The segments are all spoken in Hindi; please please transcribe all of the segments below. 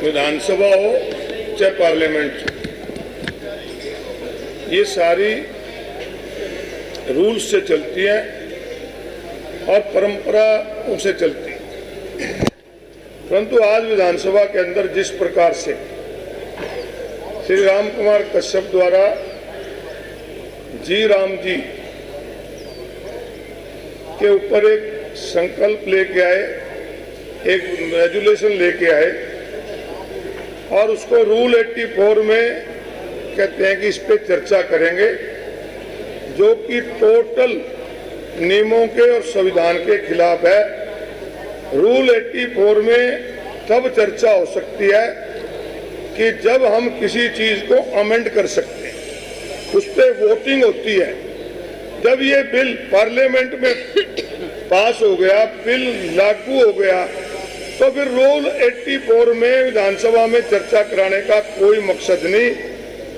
विधानसभा हो चाहे पार्लियामेंट, ये सारी रूल्स से चलती है और परंपरा उनसे चलती है। परंतु आज विधानसभा के अंदर जिस प्रकार से श्री राम कुमार कश्यप द्वारा जी राम जी के ऊपर एक संकल्प लेके आए, एक रेजुलेशन लेके आए और उसको रूल 84 में कहते हैं कि इस पे चर्चा करेंगे, जो कि टोटल नियमों के और संविधान के खिलाफ है। रूल 84 में तब चर्चा हो सकती है कि जब हम किसी चीज को अमेंड कर सकते हैं, उस पर वोटिंग होती है। जब ये बिल पार्लियामेंट में पास हो गया, बिल लागू हो गया, तो फिर रूल 84 में विधानसभा में चर्चा कराने का कोई मकसद नहीं।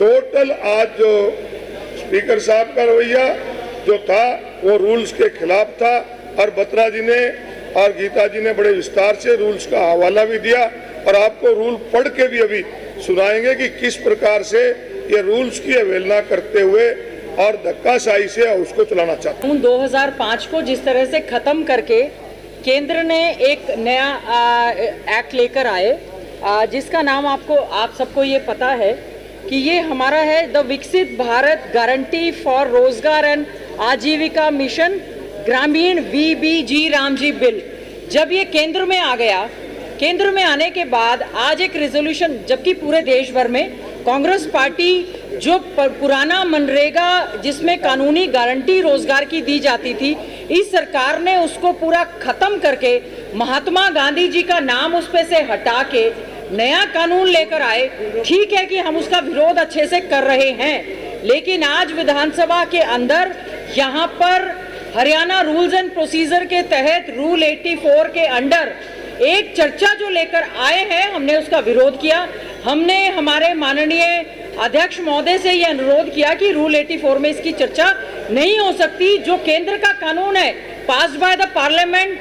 टोटल आज जो स्पीकर साहब का रवैया जो था वो रूल्स के खिलाफ था और बत्रा जी ने और गीता जी ने बड़े विस्तार से रूल्स का हवाला भी दिया और आपको रूल पढ़ के भी अभी सुनाएंगे कि किस प्रकार से ये रूल्स की अवहेलना करते हुए और धक्काशाही से उसको चलाना चाहते हैं। 2005 को जिस तरह से खत्म करके केंद्र ने एक नया एक्ट लेकर आए, जिसका नाम आप सबको ये पता है कि ये हमारा है द विकसित भारत गारंटी फॉर रोजगार एंड आजीविका मिशन ग्रामीण VBG रामजी बिल। जब ये केंद्र में आ गया, केंद्र में आने के बाद आज एक रेजोल्यूशन, जबकि पूरे देश भर में कांग्रेस पार्टी जो पुराना मनरेगा जिसमें कानूनी गारंटी रोजगार की दी जाती थी, इस सरकार ने उसको पूरा खत्म करके महात्मा गांधी जी का नाम उस पे से हटा के नया कानून लेकर आए। ठीक है कि हम उसका विरोध अच्छे से कर रहे हैं, लेकिन आज विधानसभा के अंदर यहाँ पर हरियाणा रूल्स एंड प्रोसीजर के तहत रूल 84 के अंडर एक चर्चा जो लेकर आए हैं, हमने उसका विरोध किया। हमने हमारे माननीय अध्यक्ष महोदय से ये अनुरोध किया कि रूल 84 में इसकी चर्चा नहीं हो सकती। जो केंद्र का कानून है पास बाय द पार्लियामेंट,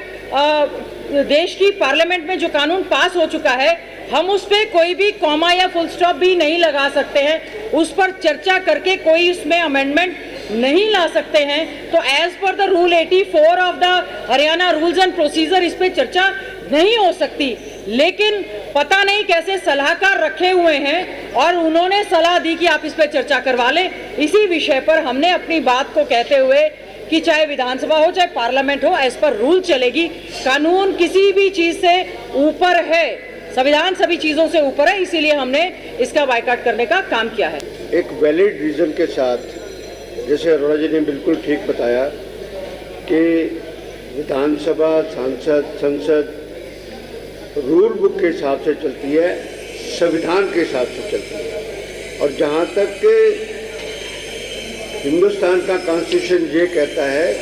देश की पार्लियामेंट में जो कानून पास हो चुका है, हम उस पर कोई भी कॉमा या फुल स्टॉप भी नहीं लगा सकते हैं, उस पर चर्चा करके कोई उसमें अमेंडमेंट नहीं ला सकते हैं। तो as per the rule 84 of the Haryana rules and procedure इस पे चर्चा नहीं हो सकती। लेकिन पता नहीं कैसे सलाहकार रखे हुए हैं और उन्होंने सलाह दी कि आप इस पे चर्चा करवा लें। इसी विषय पर हमने अपनी बात को कहते हुए कि चाहे विधानसभा हो चाहे पार्लियामेंट हो, एज पर रूल चलेगी। कानून किसी भी चीज से ऊपर है, संविधान सभी चीजों से ऊपर है, इसीलिए हमने इसका बायकॉट करने का काम किया है। एक वैलिड रीजन के साथ, जैसे अरोड़ा जी ने बिल्कुल ठीक बताया कि विधानसभा संसद रूल बुक के हिसाब से चलती है, संविधान के हिसाब से चलती है। और जहाँ तक कि हिंदुस्तान का कॉन्स्टिट्यूशन ये कहता है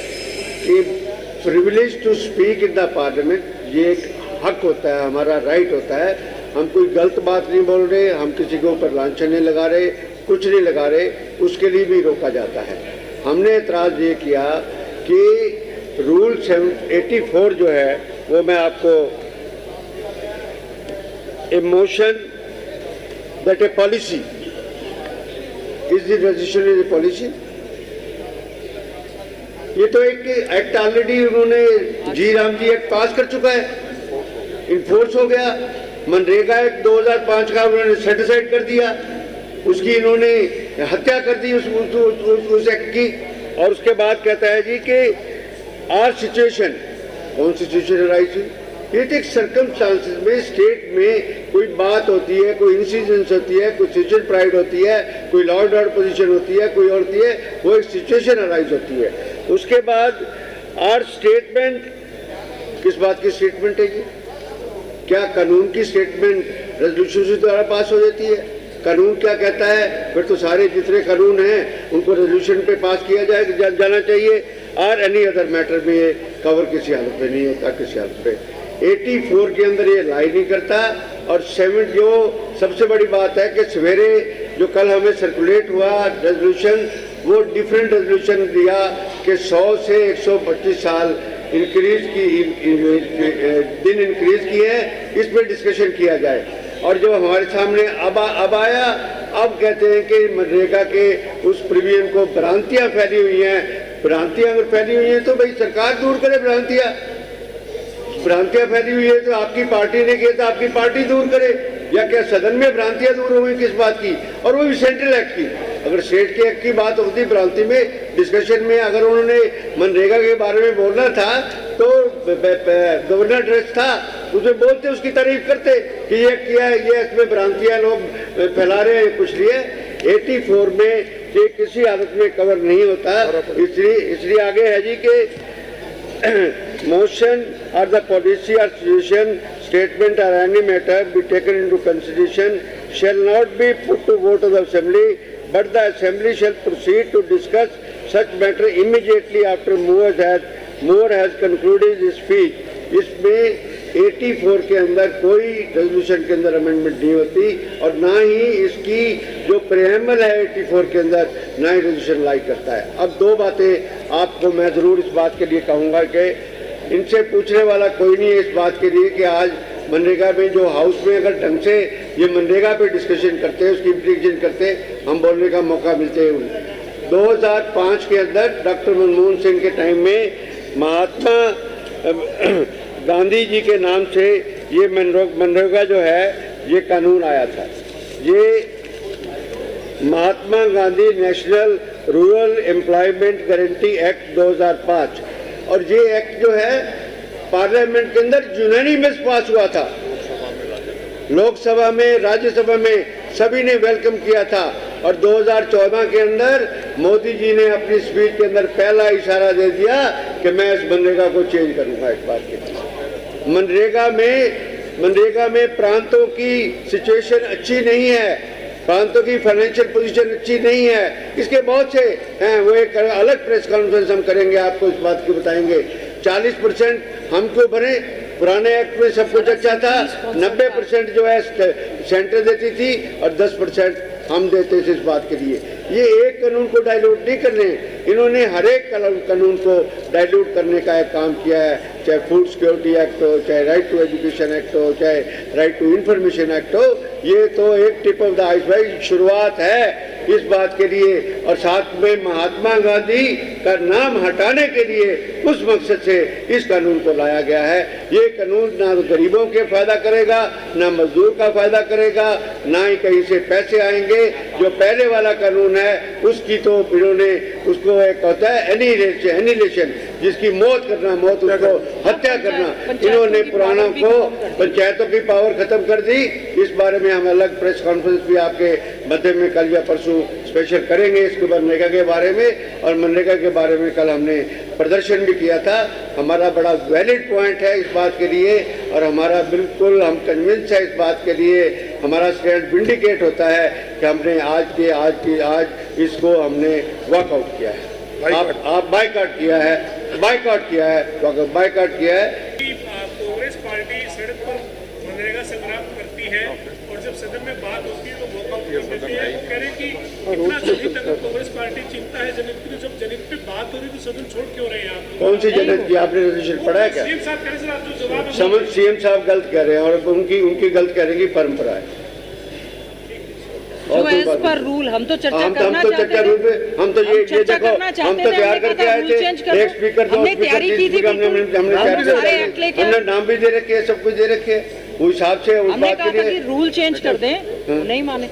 कि privilege to speak in the parliament, ये एक हक होता है, हमारा राइट होता है। हम कोई गलत बात नहीं बोल रहे, हम किसी के ऊपर लांछन नहीं लगा रहे, कुछ नहीं लगा रहे, उसके लिए भी रोका जाता है। हमने एतराज़ ये किया कि रूल 84 जो है वो मैं आपको, a motion that a policy is the registration is a policy, ये तो एक एक्ट ऑलरेडी उन्होंने जी राम जी एक्ट पास कर चुका है, इन्फोर्स हो गया। मनरेगा एक्ट 2005 का उन्होंने सेटिसाइड कर दिया, उसकी इन्होंने हत्या कर दी उस एक्ट की। और उसके बाद कहता है जी कि आर सिचुएशन, कौन सिचुएशन अराइज हुई, ये तो एक सर्कमस्टांसेस में स्टेट में कोई बात होती है, कोई इंसिडेंस होती है, कोई सिचुएशन प्राइड होती है, कोई लॉ एंड ऑर्डर पोजीशन होती है, कोई और होती है, वो एक सिचुएशन अराइज होती है। उसके बाद आर स्टेटमेंट, किस बात की स्टेटमेंट है ये? क्या कानून की स्टेटमेंट रेजोल्यूशन से द्वारा पास हो जाती है? कानून क्या कहता है? फिर तो सारे जितने कानून हैं उनको रेजोल्यूशन पे पास किया जाना चाहिए। और एनी अदर मैटर में ये कवर किसी हालत में नहीं होता, किसी हालत पे 84 के अंदर ये लाई नहीं करता। और 7 जो सबसे बड़ी बात है कि सवेरे जो कल हमें सर्कुलेट हुआ रेजोल्यूशन, वो डिफरेंट रेजोल्यूशन दिया कि 100 से 125 साल इंक्रीज की दिन इंक्रीज की है, इस पर डिस्कशन किया जाए। और जो हमारे सामने अब आया, अब कहते हैं कि मनरेगा के उस प्रीमियम को भ्रांतियां फैली हुई हैं। भ्रांतियां अगर फैली हुई हैं तो भाई सरकार दूर करे भ्रांतियां फैली हुई है तो आपकी पार्टी ने किया तो आपकी पार्टी दूर करे, या क्या सदन में भ्रांतियां दूर हुई किस बात की, और वो भी सेंट्रल एक्ट की। अगर स्टेट के एक्ट की बात होती भ्रांति में डिस्कशन में, अगर उन्होंने मनरेगा के बारे में बोलना था तो गवर्नर ड्रेस था, उसमें बोलते उसकी तारीफ करते कि ये किया है, ये इसमें भ्रांतियां लोग फैला रहे हैं कुछ लिए। 84 में ये किसी हालत में कवर नहीं होता, इसलिए आगे है जी के motion or the policy or suggestion, statement or any matter be taken into consideration shall not be put to vote of the assembly, but the assembly shall proceed to discuss such matter immediately after mover has concluded his speech. इसमें 84 के अंदर कोई रेजोल्यूशन के अंदर अमेंडमेंट नहीं होती, और ना ही इसकी जो प्रेएम्बल है 84 के अंदर ना ही रेजोल्यूशन लाई करता है। अब दो बातें आपको मैं ज़रूर इस बात के लिए कहूँगा कि इनसे पूछने वाला कोई नहीं है इस बात के लिए कि आज मनरेगा में जो हाउस में अगर ढंग से ये मनरेगा पे डिस्कशन करते हैं, उसकी इम्प्लीकेशन करते हैं, हम बोलने का मौका मिलते हैं। 2005 के अंदर डॉक्टर मनमोहन सिंह के टाइम में महात्मा गांधी जी के नाम से ये मनरेगा जो है ये कानून आया था। ये Mahatma Gandhi national rural employment guarantee act 2005, और ये एक्ट जो है पार्लियामेंट के अंदर यूनानिमस पास हुआ था। लोकसभा में, राज्यसभा में सभी ने वेलकम किया था, और 2014 के अंदर मोदी जी ने अपनी स्पीच के अंदर पहला इशारा दे दिया कि मैं इस मनरेगा को चेंज करूंगा। इस बात के मनरेगा में प्रांतों की सिचुएशन अच्छी नहीं है, प्रांतों की फाइनेंशियल पोजीशन अच्छी नहीं है, इसके बहुत से हैं। वो एक अलग प्रेस कॉन्फ्रेंस हम करेंगे, आपको इस बात की बताएंगे। 40% हम क्यों भरे? पुराने एक्ट में सब कुछ अच्छा था, 90% जो है सेंटर देती थी और 10% हम देते थे इस बात के लिए। ये एक कानून को डाइल्यूट नहीं करने, इन्होंने हर एक कानून को डाइल्यूट करने का एक काम किया है, चाहे फूड सिक्योरिटी एक्ट हो, चाहे राइट टू एजुकेशन एक्ट हो, चाहे राइट टू इंफॉर्मेशन एक्ट हो। ये तो एक टिप ऑफ द आइसबर्ग शुरुआत है इस बात के लिए, और साथ में महात्मा गांधी का नाम हटाने के लिए उस मकसद से इस कानून को लाया गया है। ये कानून ना गरीबों के फायदा करेगा, ना मजदूर का फायदा करेगा, ना ही कहीं से पैसे आएंगे। जो पहले वाला कानून है उसकी तो इन्होंने उसको एक होता है एनिहिलेशन, जिसकी मौत करना, मौत उसको हत्या करना, इन्होंने पुराणों को पंचायतों की पावर खत्म कर दी। इस बारे में हम अलग प्रेस कॉन्फ्रेंस भी आपके मध्य में कल या परसों स्पेशल करेंगे इसके मनरेगा के बारे में। और मनरेगा के बारे में कल हमने प्रदर्शन भी किया था। हमारा बड़ा वैलिड पॉइंट है इस बात के लिए, और हमारा बिल्कुल हम कन्विंस है इस बात के लिए, हमारा स्टैंड विंडिकेट होता है कि हमने आज इसको हमने वॉकआउट किया है, आप बाइकआउट किया है, बाइकआउट किया है। कांग्रेस पार्टी सड़क पर मनरेगा संग्राम करती है, और जब सदन में बात होती है तो वॉकआउट कर देती है। वो कह रहे हैं कि इतना जनहित अगर कांग्रेस पार्टी चिंता है जनहित की, तो जब जनहित पे बात हो रही तो सदन छोड़ क्यों रहे हैं आप? कौन सी जनहित की आपने रेजोल्यूशन पढ़ा है क्या? सीएम साहब कह रहे हैं, आप जो जवाब सीएम साहब गलत कह रहे हैं, और उनकी गलत कह रहे हैं कि परंपरा है। जो एज पर रूल हम तो चर्चा करना चाहते थे, हम तो ये देखो, हम तो तैयार करके आए थे। एक स्पीकर हमने तैयारी की थी, हमने नाम भी दे रखे हैं, सब कुछ दे रखे हैं। उस हिसाब से उस बात के लिए रूल चेंज कर दें, नहीं माने।